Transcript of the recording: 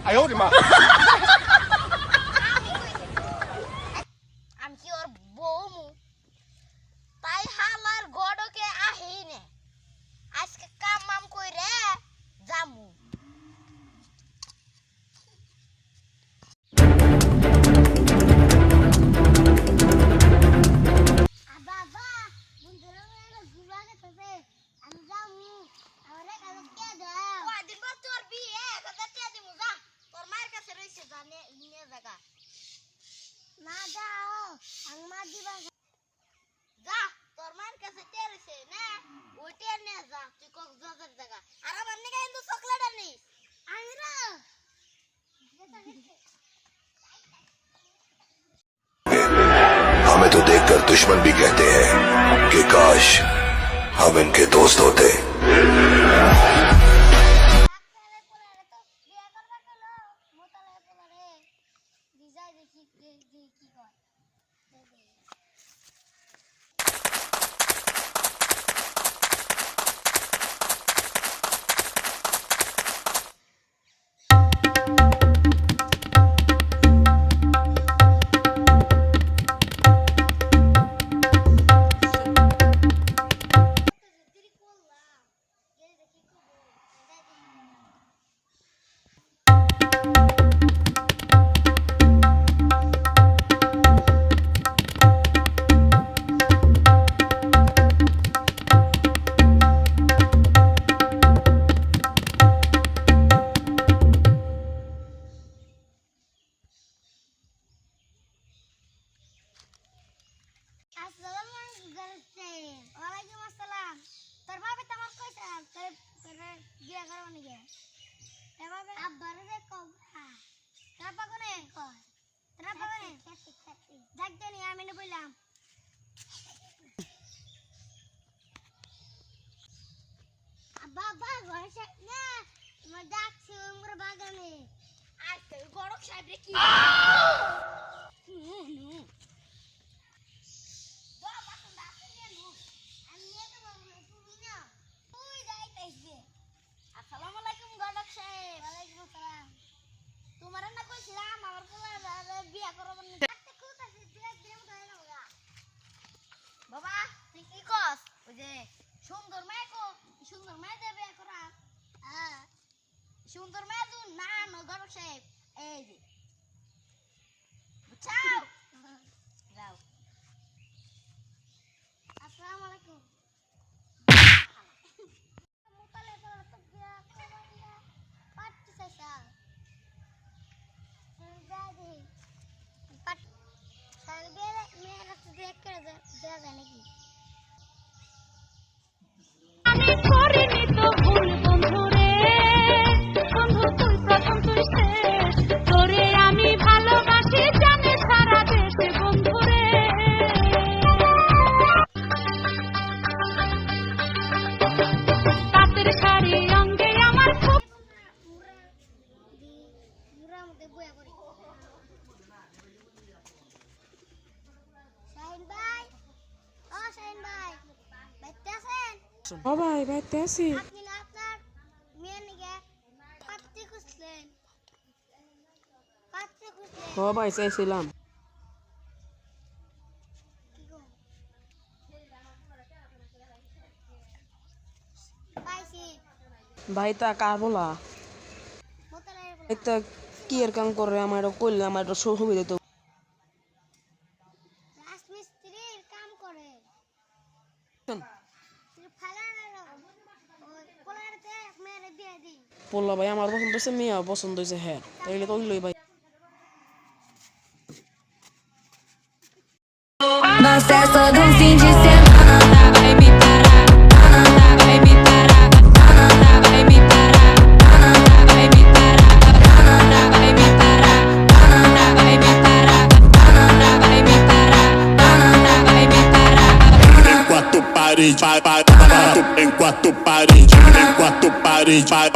哎呦我的妈！ আমি কি ওর বউমু তাই হালার গড়কে আহিনে আজকে কাম মাম কইরে জামু বাবা বন্ধুরা মেরে গুলাকে তবে আমি জামু আরে কাছে কে দাও কয়দিন পর তোর বিয়ে কথা কে দিমু যা তোর মায়ের কাছে রইছে জানে নিয়ে জায়গা না যাও আংমা দিবা যা তোর মায়ের কাছে টেরেছে না ওই টের নিয়ে যা তুই কক্সবাজার জায়গা আর আমার নিকে কিন্তু চকলেট আনিস আইরা हमें तो देखकर दुश्मन भी कहते हैं कि काश हम इनके दोस्त होते। বাবা ঘরে না তোমার ডাকছি আমার বাগানে আজকে গড়ক সাহেব রে কি বাবা তো ডাকছে কেন আমি নিয়ে তো তুমি না তুই যাইতেইছে আসসালামু আলাইকুম গড়ক সাহেব ওয়ালাইকুম আসসালাম তোমার না কইছিলাম আমার পোলা বিয়া করব না ডাকতে কইতাছি দুই দিন ধরে না বাবা তুই কি কস ওই যে সুন্দর মেয়ে দেবে করা সুন্দর মেয়ে তো না নগর সাহেব এই যে বুঝাও যাও আসসালামু আলাইকুম মুতালে তো বিয়া করবা না পাটি চাইছা দাদি পাট সালবে মেয়ে রাস্তা দেখ করে দেয়া যায় নাকি আমি করিনি তো ভুল বন্ধু রে বন্ধু তুই প্রথম তুই শেষ তোরে আমি ভালোবাসি জানে সারা দেশে বন্ধু রে রাতের শাড়ি অঙ্গে আমার খুব মুরা মতে বয়া করি শাহিন ভাই ও শাহিন ভাই বাইতে আছেন ও ভাই বাইতে আছি আপনি না আপনার মেয়ে নিকে পাত্রী খুঁজলেন ও ভাই চাইছিলাম কি গো পাইছি ভাই তা কার বলা মোতালে এই তো কি এর কাম করে আমার কইলে আমার তো সুবিধা তো রাজমিস্ত্রির কাম করে শোন, বললো ভাই আমার পছন্দ হয়েছে মেয়ে পছন্দ হয়েছে হ্যাঁ তাইলে তো ওইলই ভাই Mas essa do fim de semana vai me parar, vai me parar, vai me parar, vai me parar, vai me parar, vai me parar, vai me parar, vai me parar. Em quatro paredes, vai, enquanto parede, enquanto parede, vai,